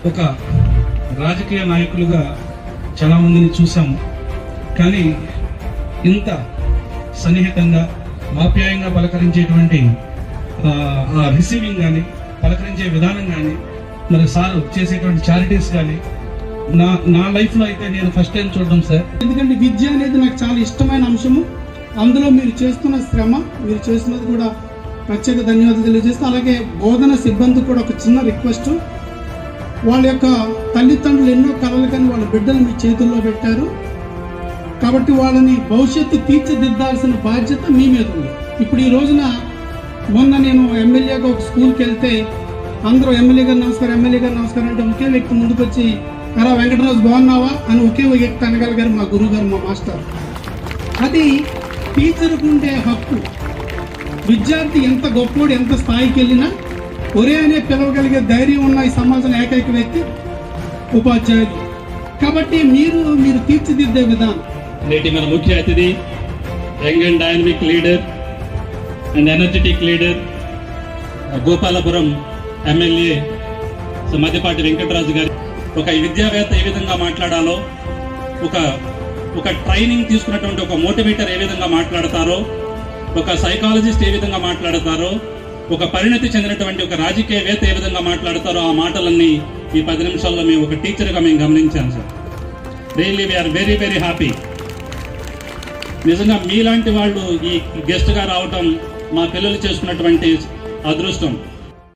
ఒక రాజకీయ నాయకులుగా చాలామందిని చూసాము. కానీ ఇంత సన్నిహితంగా ఆప్యాయంగా పలకరించేటువంటి రిసీవింగ్ కానీ, పలకరించే విధానం కానీ, మరి సార్ చేసేటువంటి చారిటీస్ కానీ నా లైఫ్లో అయితే నేను ఫస్ట్ టైం చూడడం సార్. ఎందుకంటే విద్య అనేది నాకు చాలా ఇష్టమైన అంశము. అందులో మీరు చేస్తున్న శ్రమ, మీరు చేస్తున్నది కూడా ప్రత్యేక ధన్యవాదాలు తెలియజేస్తూ, అలాగే బోధన సిబ్బందికి కూడా ఒక చిన్న రిక్వెస్ట్. వాళ్ళ యొక్క తల్లిదండ్రులు ఎన్నో కలలు కానీ వాళ్ళ బిడ్డలు మీ చేతుల్లో పెట్టారు కాబట్టి వాళ్ళని భవిష్యత్తు తీర్చిదిద్దాల్సిన బాధ్యత మీ మీద ఉంది. ఇప్పుడు ఈ రోజున మొన్న నేను ఎమ్మెల్యేగా ఒక స్కూల్కి వెళ్తే అందరూ ఎమ్మెల్యే గారు నమస్కారం, ఎమ్మెల్యే గారు నమస్కారం అంటే ఒకే వ్యక్తి ముందుకు వచ్చి అలా వెంకటరాజు బాగున్నావా అని ఒకే వ్యక్తి అనగలిగారు, మా గురువు గారు, మా మాస్టర్. అది టీచర్కు ఉండే హక్కు. విద్యార్థి ఎంత గొప్పోడు, ఎంత స్థాయికి వెళ్ళినా ఒరే అనే పిలవగలిగే ధైర్యం ఉన్న ఈ సమాజంలో ఏకైక వ్యక్తి ఉపాధ్యాయులు. కాబట్టి మీరు తీర్చిదిద్దే విధానం. నేటి మన ముఖ్య అతిథి, young and dynamic leader and energetic leader, Gopalapuram MLA Madhyapati Venkataraju గారు. ఒక విద్యావేత్త ఏ విధంగా మాట్లాడాలో, ఒక ట్రైనింగ్ తీసుకున్నటువంటి ఒక మోటివేటర్ ఏ విధంగా మాట్లాడతారో, ఒక సైకాలజిస్ట్ ఏ విధంగా మాట్లాడతారో, ఒక పరిణతి చెందినటువంటి ఒక రాజకీయవేత్త ఏ విధంగా మాట్లాడతారో, ఆ మాటలన్నీ ఈ 10 నిమిషాల్లో మేము ఒక టీచర్గా మేము గమనించాం sir. Really we are very very happy. నిజంగా మీలాంటి వాళ్ళు ఈ గెస్ట్గా రావటం మా పిల్లలు చేసుకున్నటువంటి అదృష్టం.